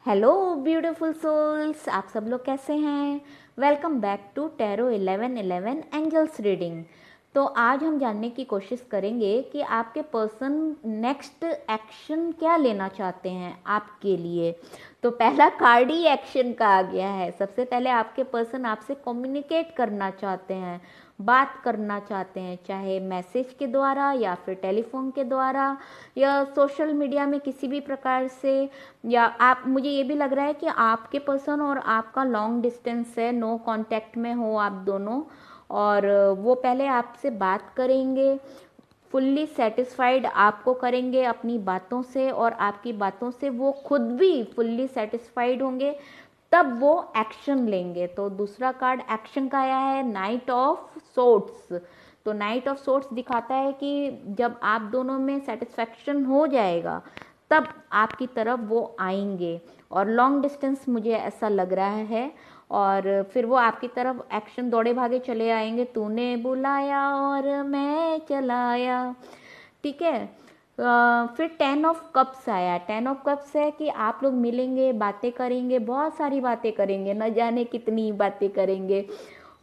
Hello beautiful souls, आप सब लोग कैसे हैं। Welcome back to tarot 1111 angels reading. तो आज हम जानने की कोशिश करेंगे कि आपके पर्सन नेक्स्ट एक्शन क्या लेना चाहते हैं आपके लिए। तो पहला कार्ड ही एक्शन का आ गया है। सबसे पहले आपके पर्सन आपसे कम्युनिकेट करना चाहते हैं, बात करना चाहते हैं, चाहे मैसेज के द्वारा या फिर टेलीफोन के द्वारा या सोशल मीडिया में किसी भी प्रकार से। या आप, मुझे ये भी लग रहा है कि आपके पर्सन और आपका लॉन्ग डिस्टेंस है, नो कांटेक्ट में हो आप दोनों। और वो पहले आपसे बात करेंगे, फुल्ली सेटिस्फाइड आपको करेंगे अपनी बातों से, और आपकी बातों से वो खुद भी फुल्ली सेटिस्फाइड होंगे, तब वो एक्शन लेंगे। तो दूसरा कार्ड एक्शन का आया है, नाइट ऑफ सोर्ड्स। तो नाइट ऑफ सोर्ड्स दिखाता है कि जब आप दोनों में सेटिस्फैक्शन हो जाएगा तब आपकी तरफ वो आएंगे, और लॉन्ग डिस्टेंस मुझे ऐसा लग रहा है। और फिर वो आपकी तरफ एक्शन दौड़े भागे चले आएंगे, तूने बुलाया और मैं चलाया। ठीक है। फिर 10 ऑफ कप्स आया। 10 ऑफ कप्स है कि आप लोग मिलेंगे, बातें करेंगे, बहुत सारी बातें करेंगे, न जाने कितनी बातें करेंगे,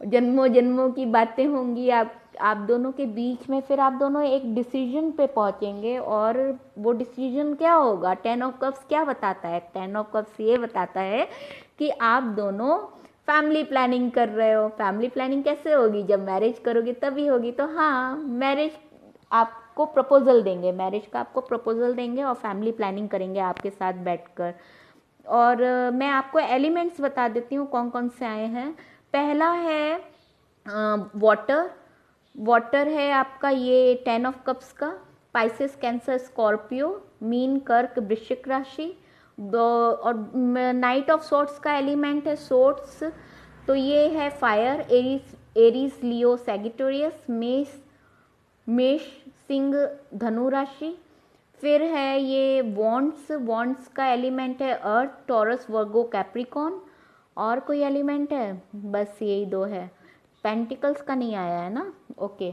जन्मों जन्मों की बातें होंगी आप दोनों के बीच में। फिर आप दोनों एक डिसीजन पे पहुंचेंगे, और वो डिसीजन क्या होगा। 10 ऑफ कप्स क्या बताता है? 10 ऑफ कप्स ये बताता है कि आप दोनों फैमिली प्लानिंग कर रहे हो। फैमिली प्लानिंग कैसे होगी? जब मैरिज करोगे तभी होगी। तो हाँ, मैरिज आपको प्रपोजल देंगे, मैरिज का आपको प्रपोजल देंगे और फैमिली प्लानिंग करेंगे आपके साथ बैठकर। और मैं आपको एलिमेंट्स बता देती हूँ कौन कौन से आए हैं। पहला है वाटर। वाटर है आपका ये 10 ऑफ कप्स का। पाइसेस, कैंसर, स्कॉर्पियो, मीन, कर्क, वृश्चिक राशि। दो। और नाइट ऑफ सोर्ट्स का एलिमेंट है सोर्ट्स। तो ये है फायर, एरीज, एरीज, लियो, सैगिटेरियस, मेष, मेष, सिंह, धनु राशि। फिर है ये वॉन्ड्स। वॉन्ड्स का एलिमेंट है अर्थ, टॉरस, वर्गो, कैप्रिकॉन। और कोई एलिमेंट है? बस यही दो है। पेंटिकल्स का नहीं आया है ना। ओके।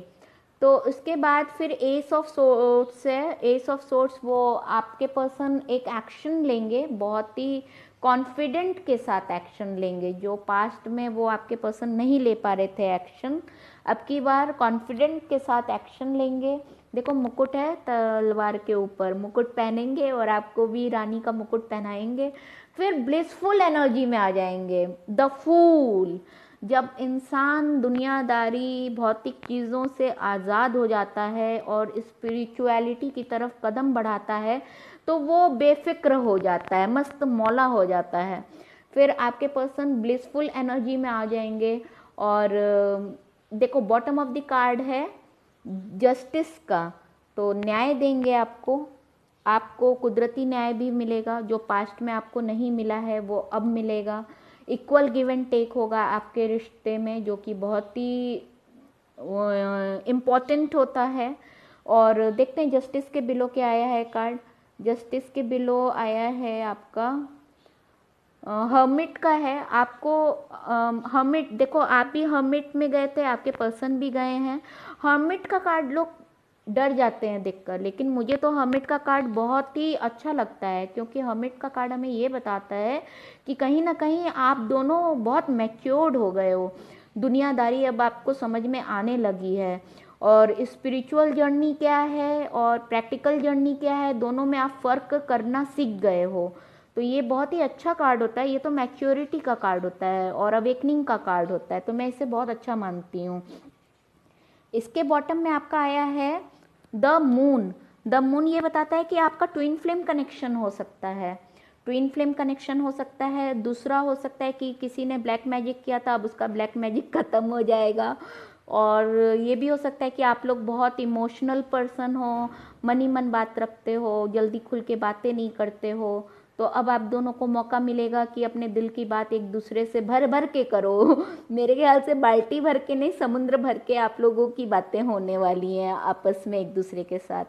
तो उसके बाद फिर एस ऑफ सोर्ट्स है। एस ऑफ सोर्ट्स, वो आपके पर्सन एक एक्शन लेंगे, बहुत ही कॉन्फिडेंट के साथ एक्शन लेंगे। जो पास्ट में वो आपके पर्सन नहीं ले पा रहे थे एक्शन, अब की बार कॉन्फिडेंट के साथ एक्शन लेंगे। देखो मुकुट है, तलवार के ऊपर मुकुट पहनेंगे और आपको भी रानी का मुकुट पहनाएंगे। फिर ब्लिसफुल एनर्जी में आ जाएंगे, द फूल। जब इंसान दुनियादारी भौतिक चीज़ों से आज़ाद हो जाता है और स्पिरिचुअलिटी की तरफ कदम बढ़ाता है, तो वो बेफिक्र हो जाता है, मस्त मौला हो जाता है। फिर आपके पर्सन ब्लिसफुल एनर्जी में आ जाएंगे। और देखो बॉटम ऑफ द कार्ड है जस्टिस का। तो न्याय देंगे आपको। आपको कुदरती न्याय भी मिलेगा, जो पास्ट में आपको नहीं मिला है वो अब मिलेगा। इक्वल गिव एंड टेक होगा आपके रिश्ते में, जो कि बहुत ही इम्पॉर्टेंट होता है। और देखते हैं जस्टिस के बिलो क्या आया है कार्ड। जस्टिस के बिलो आया है आपका हर्मिट का है। आपको हर्मिट, देखो आप भी हर्मिट में गए थे, आपके पर्सन भी गए हैं। हर्मिट का कार्ड लोग डर जाते हैं देखकर, लेकिन मुझे तो हर्मिट का कार्ड बहुत ही अच्छा लगता है, क्योंकि हर्मिट का कार्ड हमें ये बताता है कि कहीं ना कहीं आप दोनों बहुत मैच्योर्ड हो गए हो। दुनियादारी अब आपको समझ में आने लगी है, और स्पिरिचुअल जर्नी क्या है और प्रैक्टिकल जर्नी क्या है, दोनों में आप फ़र्क करना सीख गए हो। तो ये बहुत ही अच्छा कार्ड होता है। ये तो मैच्योरिटी का कार्ड होता है और अवेकनिंग का कार्ड होता है, तो मैं इसे बहुत अच्छा मानती हूँ। इसके बॉटम में आपका आया है द मून। द मून ये बताता है कि आपका ट्विन फ्लेम कनेक्शन हो सकता है। ट्विन फ्लेम कनेक्शन हो सकता है। दूसरा हो सकता है कि किसी ने ब्लैक मैजिक किया था, अब उसका ब्लैक मैजिक ख़त्म हो जाएगा। और ये भी हो सकता है कि आप लोग बहुत इमोशनल पर्सन हो, मन ही मन बात रखते हो, जल्दी खुल के बातें नहीं करते हो। तो अब आप दोनों को मौका मिलेगा कि अपने दिल की बात एक दूसरे से भर भर के करो। मेरे ख्याल से बाल्टी भर के नहीं, समुद्र भर के आप लोगों की बातें होने वाली हैं आपस में एक दूसरे के साथ।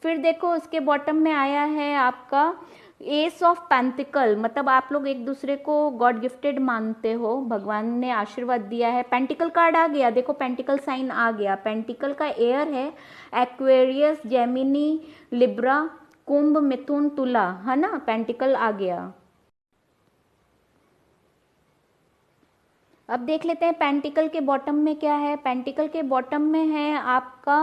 फिर देखो उसके बॉटम में आया है आपका एस ऑफ पेंटिकल। मतलब आप लोग एक दूसरे को गॉड गिफ्टेड मानते हो, भगवान ने आशीर्वाद दिया है। पेंटिकल कार्ड आ गया, देखो पेंटिकल साइन आ गया। पेंटिकल का एयर है एक्वेरियस, जेमिनी, लिब्रा, कुंभ, मिथुन, तुला, है ना। पेंटिकल आ गया। अब देख लेते हैं पेंटिकल के बॉटम में क्या है। पेंटिकल के बॉटम में है आपका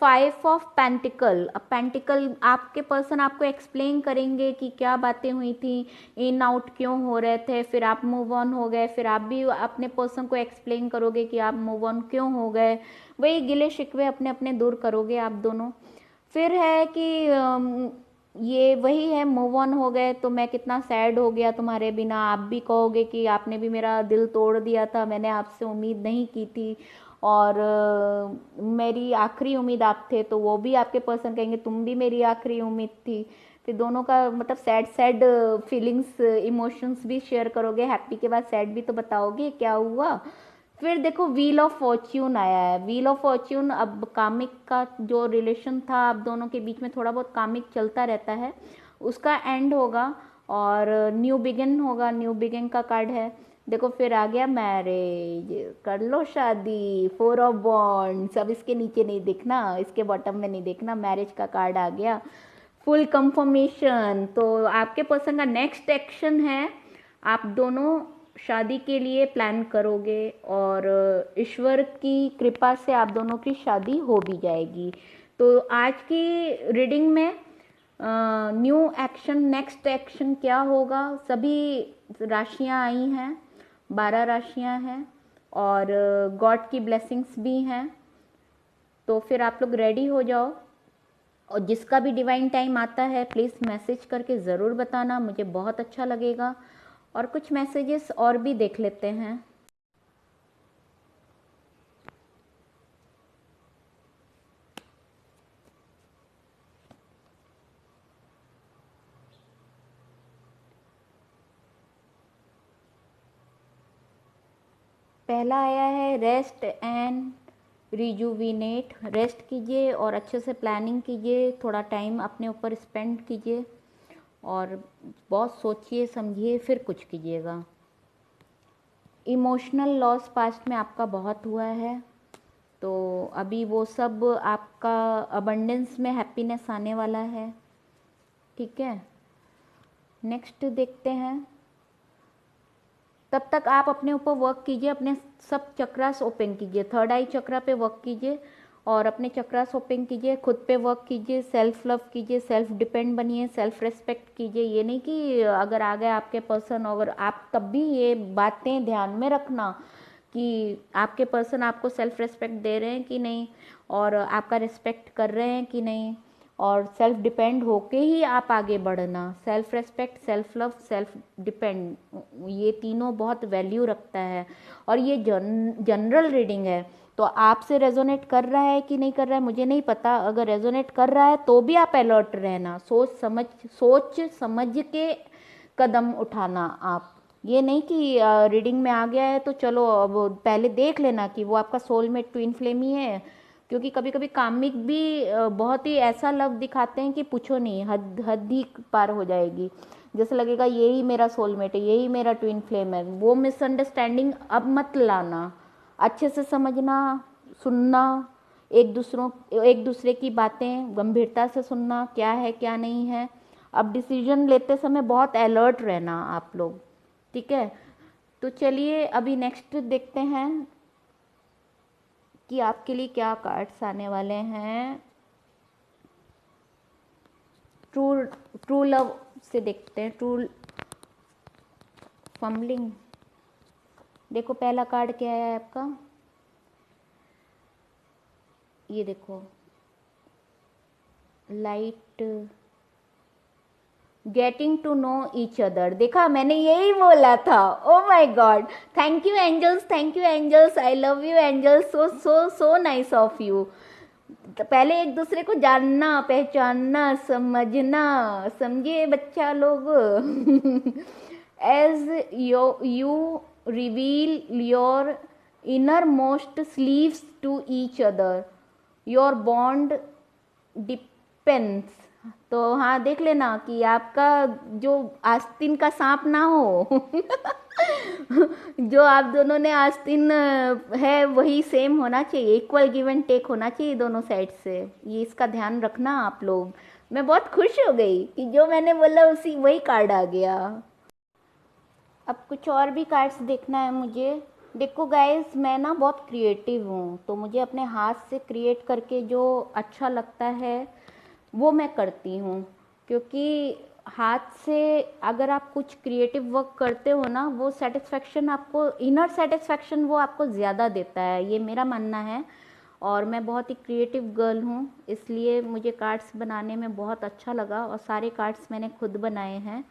5 ऑफ पेंटिकल। अब पेंटिकल आपके पर्सन आपको एक्सप्लेन करेंगे कि क्या बातें हुई थी, इन आउट क्यों हो रहे थे, फिर आप मूव ऑन हो गए, फिर आप भी अपने पर्सन को एक्सप्लेन करोगे कि आप मूव ऑन क्यों हो गए, वही गिले शिकवे अपने अपने दूर करोगे आप दोनों। फिर है कि ये वही है, मूव ऑन हो गए तो मैं कितना सैड हो गया तुम्हारे बिना, आप भी कहोगे कि आपने भी मेरा दिल तोड़ दिया था, मैंने आपसे उम्मीद नहीं की थी और मेरी आखिरी उम्मीद आप थे, तो वो भी आपके पर्सन कहेंगे तुम भी मेरी आखिरी उम्मीद थी। फिर दोनों का मतलब सैड सैड फीलिंग्स इमोशंस भी शेयर करोगे, हैप्पी के बाद सैड भी तो बताओगे क्या हुआ। फिर देखो व्हील ऑफ फॉर्च्यून आया है। व्हील ऑफ फॉर्च्यून, अब कामिक का जो रिलेशन था आप दोनों के बीच में, थोड़ा बहुत कामिक चलता रहता है, उसका एंड होगा और न्यू बिगिन होगा। न्यू बिगिन का कार्ड है। देखो फिर आ गया मैरिज, कर लो शादी, 4 ऑफ वॉन्ड्स। अब इसके नीचे नहीं देखना, इसके बॉटम में नहीं देखना, मैरिज का कार्ड आ गया, फुल कंफर्मेशन। तो आपके पर्सन का नेक्स्ट एक्शन है, आप दोनों शादी के लिए प्लान करोगे और ईश्वर की कृपा से आप दोनों की शादी हो भी जाएगी। तो आज की रीडिंग में न्यू एक्शन, नेक्स्ट एक्शन क्या होगा, सभी राशियां आई हैं, 12 राशियां हैं और गॉड की ब्लेसिंग्स भी हैं। तो फिर आप लोग रेडी हो जाओ और जिसका भी डिवाइन टाइम आता है प्लीज़ मैसेज करके ज़रूर बताना, मुझे बहुत अच्छा लगेगा। और कुछ मैसेजेस और भी देख लेते हैं। पहला आया है रेस्ट एंड रिजुविनेट। रेस्ट कीजिए और अच्छे से प्लानिंग कीजिए, थोड़ा टाइम अपने ऊपर स्पेंड कीजिए और बहुत सोचिए समझिए फिर कुछ कीजिएगा। इमोशनल लॉस पास्ट में आपका बहुत हुआ है, तो अभी वो सब आपका अबंडेंस में हैप्पीनेस आने वाला है। ठीक है, नेक्स्ट देखते हैं। तब तक आप अपने ऊपर वर्क कीजिए, अपने सब चक्रास ओपन कीजिए, थर्ड आई चक्रा पे वर्क कीजिए और अपने चक्रास ओपन कीजिए, खुद पे वर्क कीजिए, सेल्फ लव कीजिए, सेल्फ डिपेंड बनिए, सेल्फ रेस्पेक्ट कीजिए। ये नहीं कि अगर आ गए आपके पर्सन, अगर आप तब भी ये बातें ध्यान में रखना कि आपके पर्सन आपको सेल्फ रेस्पेक्ट दे रहे हैं कि नहीं और आपका रिस्पेक्ट कर रहे हैं कि नहीं, और सेल्फ डिपेंड होके ही आप आगे बढ़ना। Self respect, self love, self depend, ये तीनों बहुत वैल्यू रखता है। और ये जनरल रीडिंग है, तो आपसे रेजोनेट कर रहा है कि नहीं कर रहा है मुझे नहीं पता। अगर रेजोनेट कर रहा है तो भी आप अलर्ट रहना, सोच समझ के कदम उठाना। आप ये नहीं कि रीडिंग में आ गया है तो चलो अब पहले देख लेना कि वो आपका सोलमेट ट्विन फ्लेम ही है, क्योंकि कभी कभी कामिक भी बहुत ही ऐसा लव दिखाते हैं कि पूछो नहीं, हद हद ही पार हो जाएगी। जैसे लगेगा यही मेरा सोलमेट है, यही मेरा ट्विन फ्लेम है। वो मिसअंडरस्टैंडिंग अब मत लाना, अच्छे से समझना, सुनना, एक दूसरे की बातें गंभीरता से सुनना, क्या है क्या नहीं है। अब डिसीजन लेते समय बहुत अलर्ट रहना आप लोग। ठीक है, तो चलिए अभी नेक्स्ट देखते हैं कि आपके लिए क्या कार्ड्स आने वाले हैं। ट्रू ट्रू लव से देखते हैं, ट्रू फम्बलिंग। देखो पहला कार्ड क्या है आपका, ये देखो light, getting to know each other. देखा, मैंने यही बोला था। Oh my god, thank you angels, thank you angels, I love you angels, so so so nice of you. पहले एक दूसरे को जानना, पहचानना, समझना, समझिए बच्चा लोग। As you reveal your innermost sleeves to each other, your bond depends. तो हाँ देख लेना कि आपका जो आस्तीन का सांप ना हो। जो आप दोनों ने आस्तीन है वही सेम होना चाहिए, इक्वल गिव एंड टेक होना चाहिए दोनों साइड से। ये इसका ध्यान रखना आप लोग। मैं बहुत खुश हो गई कि जो मैंने बोला उसी वही कार्ड आ गया। अब कुछ और भी कार्ड्स देखना है मुझे। देखो गाइस, मैं ना बहुत क्रिएटिव हूँ, तो मुझे अपने हाथ से क्रिएट करके जो अच्छा लगता है वो मैं करती हूँ। क्योंकि हाथ से अगर आप कुछ क्रिएटिव वर्क करते हो ना, वो सेटिस्फेक्शन आपको, इनर सेटिस्फेक्शन वो आपको ज़्यादा देता है, ये मेरा मानना है। और मैं बहुत ही क्रिएटिव गर्ल हूँ, इसलिए मुझे कार्ड्स बनाने में बहुत अच्छा लगा, और सारे कार्ड्स मैंने खुद बनाए हैं।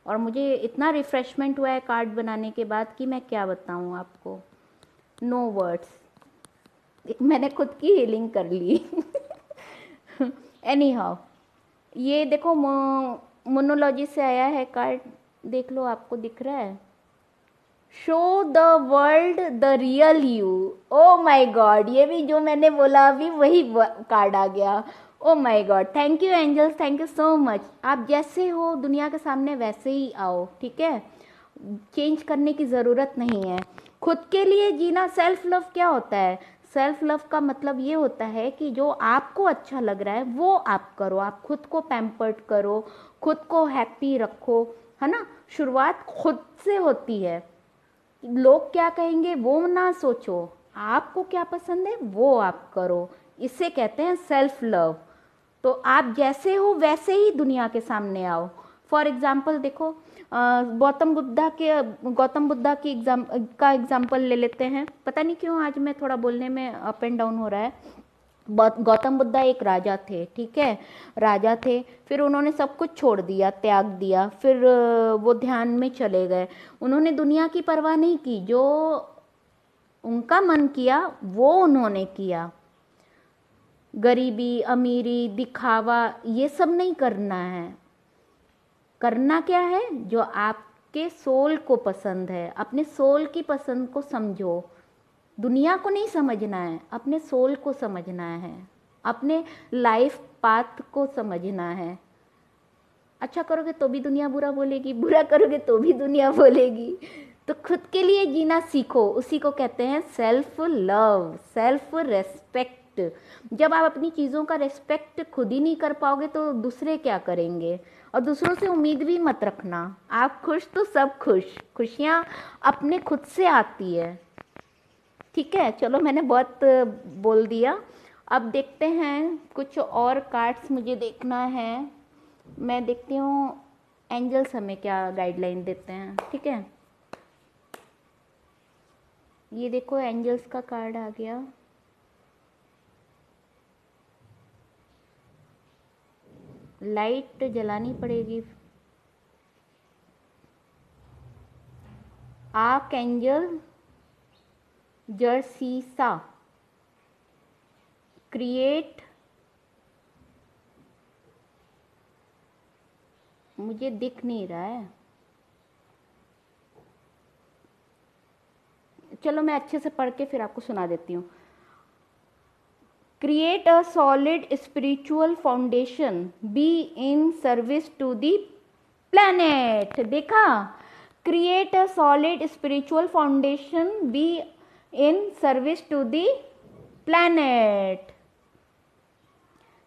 और मुझे इतना रिफ़्रेशमेंट हुआ है कार्ड बनाने के बाद कि मैं क्या बताऊँ आपको, नो वर्ड्स। मैंने खुद की हीलिंग कर ली। एनी हाउ, ये देखो मोनोलॉजी से आया है कार्ड, देख लो, आपको दिख रहा है। Show the world the real you. Oh my God, ये भी जो मैंने बोला अभी वही कार्ड आ गया। Oh my god, thank you angels, thank you so much. आप जैसे हो दुनिया के सामने वैसे ही आओ, ठीक है। चेंज करने की ज़रूरत नहीं है। खुद के लिए जीना, सेल्फ लव क्या होता है? सेल्फ लव का मतलब ये होता है कि जो आपको अच्छा लग रहा है वो आप करो, आप खुद को पैम्पर्ड करो, खुद को हैप्पी रखो, है ना। शुरुआत खुद से होती है। लोग क्या कहेंगे वो ना सोचो, आपको क्या पसंद है वो आप करो, इसे कहते हैं सेल्फ लव। तो आप जैसे हो वैसे ही दुनिया के सामने आओ। फॉर एग्जाम्पल देखो, गौतम बुद्धा की एग्जाम्पल ले लेते हैं। पता नहीं क्यों आज मैं थोड़ा बोलने में अप एंड डाउन हो रहा है। गौतम बुद्धा एक राजा थे, ठीक है। राजा थे, फिर उन्होंने सब कुछ छोड़ दिया, त्याग दिया, फिर वो ध्यान में चले गए। उन्होंने दुनिया की परवाह नहीं की, जो उनका मन किया वो उन्होंने किया। गरीबी, अमीरी, दिखावा, ये सब नहीं करना है। करना क्या है? जो आपके सोल को पसंद है, अपने सोल की पसंद को समझो। दुनिया को नहीं समझना है, अपने सोल को समझना है, अपने लाइफ पाथ को समझना है। अच्छा करोगे तो भी दुनिया बुरा बोलेगी, बुरा करोगे तो भी दुनिया बोलेगी। तो खुद के लिए जीना सीखो, उसी को कहते हैं सेल्फ लव, सेल्फ रेस्पेक्ट। जब आप अपनी चीज़ों का रेस्पेक्ट खुद ही नहीं कर पाओगे तो दूसरे क्या करेंगे? और दूसरों से उम्मीद भी मत रखना। आप खुश तो सब खुश, खुशियाँ अपने खुद से आती है, ठीक है। चलो, मैंने बहुत बोल दिया। अब देखते हैं, कुछ और कार्ड्स मुझे देखना है। मैं देखती हूँ एंजल्स हमें क्या गाइडलाइन देते हैं, ठीक है। ये देखो, एंजल्स का कार्ड आ गया। लाइट जलानी पड़ेगी। आर्क एंजल जर्सीसा, क्रिएट, मुझे दिख नहीं रहा है। चलो मैं अच्छे से पढ़ के फिर आपको सुना देती हूँ। Create a solid spiritual foundation, be in service to the planet. देखा, create a solid spiritual foundation, be in service to the planet.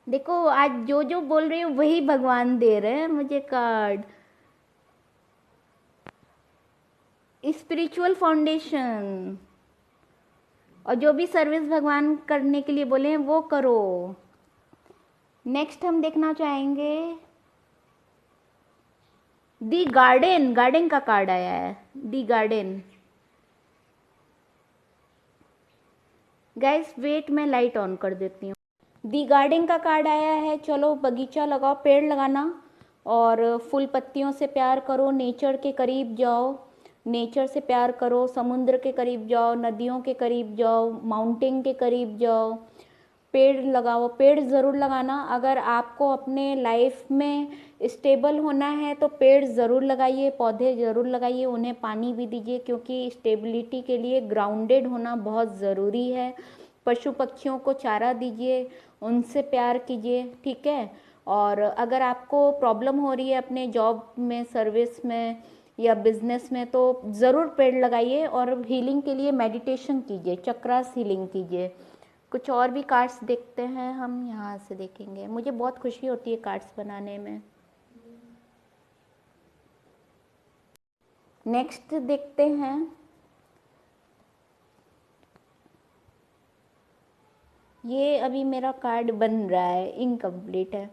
देखो, आज जो जो बोल रही हूँ वही भगवान दे रहे हैं मुझे कार्ड। स्पिरिचुअल फाउंडेशन, और जो भी सर्विस भगवान करने के लिए बोले हैं वो करो। नेक्स्ट हम देखना चाहेंगे दी गार्डन। गार्डन का कार्ड आया है, दी गार्डन। गैस वेट, मैं लाइट ऑन कर देती हूँ। दी गार्डन का कार्ड आया है। चलो बगीचा लगाओ, पेड़ लगाना, और फूल पत्तियों से प्यार करो, नेचर के करीब जाओ, नेचर से प्यार करो, समुद्र के करीब जाओ, नदियों के करीब जाओ, माउंटेन के करीब जाओ, पेड़ लगाओ। पेड़ ज़रूर लगाना। अगर आपको अपने लाइफ में स्टेबल होना है तो पेड़ ज़रूर लगाइए, पौधे ज़रूर लगाइए, उन्हें पानी भी दीजिए, क्योंकि स्टेबिलिटी के लिए ग्राउंडेड होना बहुत ज़रूरी है। पशु पक्षियों को चारा दीजिए, उनसे प्यार कीजिए, ठीक है। और अगर आपको प्रॉब्लम हो रही है अपने जॉब में, सर्विस में या बिजनेस में, तो ज़रूर पेड़ लगाइए। और हीलिंग के लिए मेडिटेशन कीजिए, चक्रास हीलिंग कीजिए। कुछ और भी कार्ड्स देखते हैं, हम यहाँ से देखेंगे। मुझे बहुत खुशी होती है कार्ड्स बनाने में। नेक्स्ट देखते हैं, ये अभी मेरा कार्ड बन रहा है, इनकम्प्लीट है।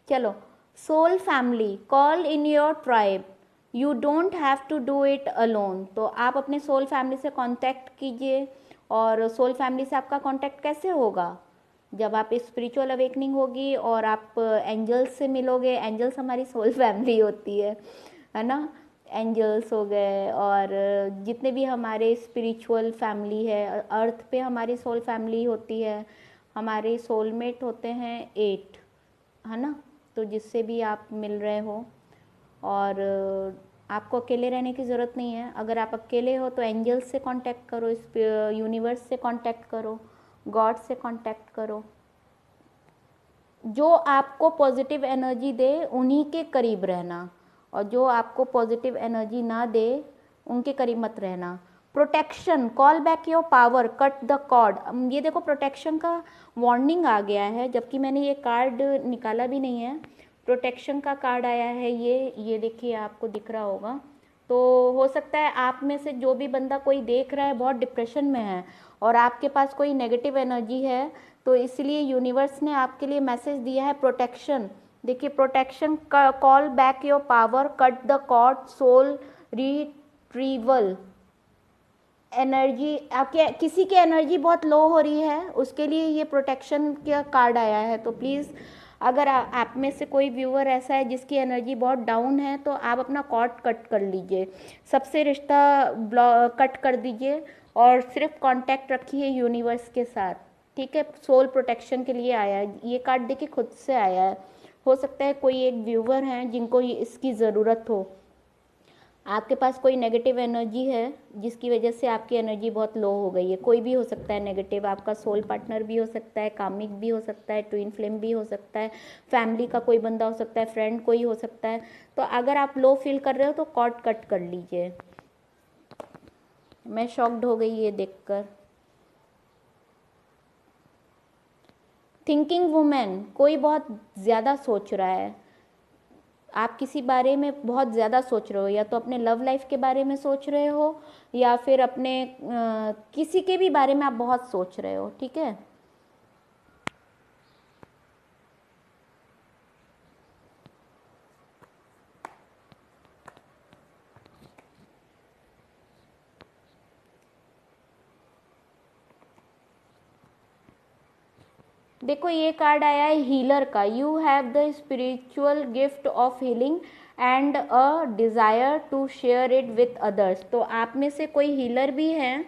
चलो, soul family, call in your tribe, you don't have to do it alone. तो आप अपने सोल फैमिली से कांटेक्ट कीजिए। और सोल फैमिली से आपका कांटेक्ट कैसे होगा? जब आप स्पिरिचुअल अवेकनिंग होगी और आप एंजल्स से मिलोगे। एंजल्स हमारी सोल फैमिली होती है ना। एंजल्स हो गए और जितने भी हमारे स्पिरिचुअल फैमिली है, अर्थ पे हमारी सोल फैमिली होती है। हमारे सोलमेट होते हैं 8, है ना। तो जिससे भी आप मिल रहे हो, और आपको अकेले रहने की ज़रूरत नहीं है। अगर आप अकेले हो तो एंजल्स से कांटेक्ट करो, इस यूनिवर्स से कांटेक्ट करो, गॉड से कांटेक्ट करो। जो आपको पॉजिटिव एनर्जी दे उन्हीं के करीब रहना, और जो आपको पॉजिटिव एनर्जी ना दे उनके करीब मत रहना। Protection, call back your power, cut the cord. ये देखो प्रोटेक्शन का वार्निंग आ गया है, जबकि मैंने ये कार्ड निकाला भी नहीं है। प्रोटेक्शन का कार्ड आया है, ये देखिए, आपको दिख रहा होगा। तो हो सकता है आप में से जो भी बंदा कोई देख रहा है बहुत डिप्रेशन में है और आपके पास कोई नेगेटिव एनर्जी है, तो इसलिए यूनिवर्स ने आपके लिए मैसेज दिया है प्रोटेक्शन। देखिए, protection, call back your power, cut the cord, soul retrieval. Energy आपके, किसी की एनर्जी बहुत लो हो रही है, उसके लिए ये प्रोटेक्शन का कार्ड आया है। तो प्लीज़, अगर आप में से कोई व्यूअर ऐसा है जिसकी एनर्जी बहुत डाउन है, तो आप अपना कॉर्ड कट कर लीजिए, सबसे रिश्ता कट कर दीजिए और सिर्फ कांटेक्ट रखिए यूनिवर्स के साथ, ठीक है। सोल प्रोटेक्शन के लिए आया है ये कार्ड, देखिए खुद से आया है। हो सकता है कोई एक व्यूअर हैं जिनको इसकी ज़रूरत हो। आपके पास कोई नेगेटिव एनर्जी है जिसकी वजह से आपकी एनर्जी बहुत लो हो गई है। कोई भी हो सकता है नेगेटिव, आपका सोल पार्टनर भी हो सकता है, कामिक भी हो सकता है, ट्विन फ्लेम भी हो सकता है, फैमिली का कोई बंदा हो सकता है, फ्रेंड कोई हो सकता है। तो अगर आप लो फील कर रहे हो तो कॉर्ड कट कर लीजिए। मैं शॉक्ड हो गई ये देखकर। थिंकिंग वुमेन, कोई बहुत ज़्यादा सोच रहा है। आप किसी बारे में बहुत ज़्यादा सोच रहे हो, या तो अपने लव लाइफ के बारे में सोच रहे हो, या फिर अपने किसी के भी बारे में आप बहुत सोच रहे हो, ठीक है। देखो, ये कार्ड आया है हीलर का। You have the spiritual gift of healing and a desire to share it with others. तो आप में से कोई हीलर भी हैं,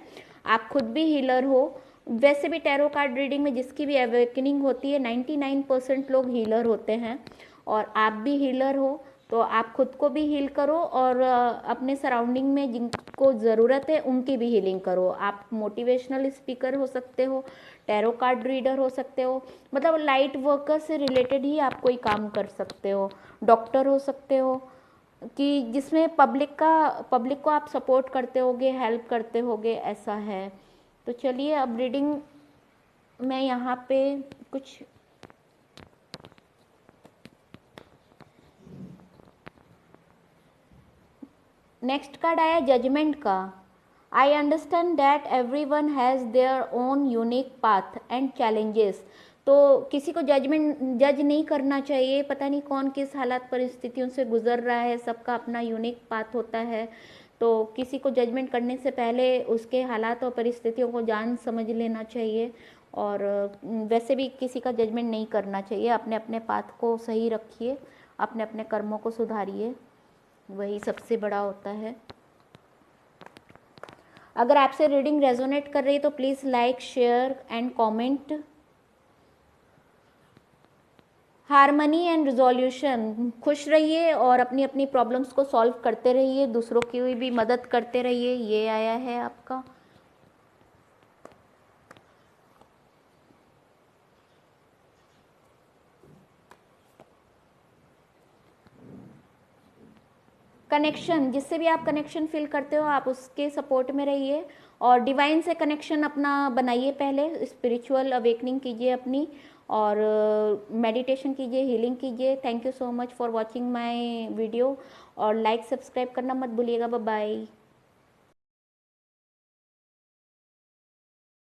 आप खुद भी हीलर हो। वैसे भी टैरो कार्ड रीडिंग में जिसकी भी अवेकनिंग होती है 99% लोग हीलर होते हैं, और आप भी हीलर हो। तो आप खुद को भी हील करो और अपने सराउंडिंग में जिनको ज़रूरत है उनकी भी हीलिंग करो। आप मोटिवेशनल स्पीकर हो सकते हो, टैरो कार्ड रीडर हो सकते हो, मतलब लाइट वर्कर से रिलेटेड ही आप कोई काम कर सकते हो। डॉक्टर हो सकते हो, कि जिसमें पब्लिक को आप सपोर्ट करते होगे, हेल्प करते होगे, ऐसा है। तो चलिए, अब रीडिंग मैं यहाँ पे कुछ नेक्स्ट कार्ड आया जजमेंट का। I understand that every one has their own unique path and challenges. तो किसी को जज नहीं करना चाहिए। पता नहीं कौन किस हालात परिस्थितियों से गुजर रहा है, सबका अपना यूनिक पाथ होता है। तो किसी को जजमेंट करने से पहले उसके हालात और परिस्थितियों को जान समझ लेना चाहिए। और वैसे भी किसी का जजमेंट नहीं करना चाहिए। अपने अपने पाथ को सही रखिए, अपने अपने कर्मों को सुधारिए, वही सबसे बड़ा होता है। अगर आपसे रीडिंग रेजोनेट कर रही है तो please like, share and comment. Harmony and resolution, खुश रहिए और अपनी अपनी प्रॉब्लम्स को सॉल्व करते रहिए, दूसरों की भी मदद करते रहिए, ये आया है आपका। कनेक्शन, जिससे भी आप कनेक्शन फील करते हो आप उसके सपोर्ट में रहिए और डिवाइन से कनेक्शन अपना बनाइए। पहले स्पिरिचुअल अवेकनिंग कीजिए अपनी, और मेडिटेशन कीजिए, हीलिंग कीजिए। Thank you so much for watching my video, और लाइक सब्सक्राइब करना मत भूलिएगा। Bye bye.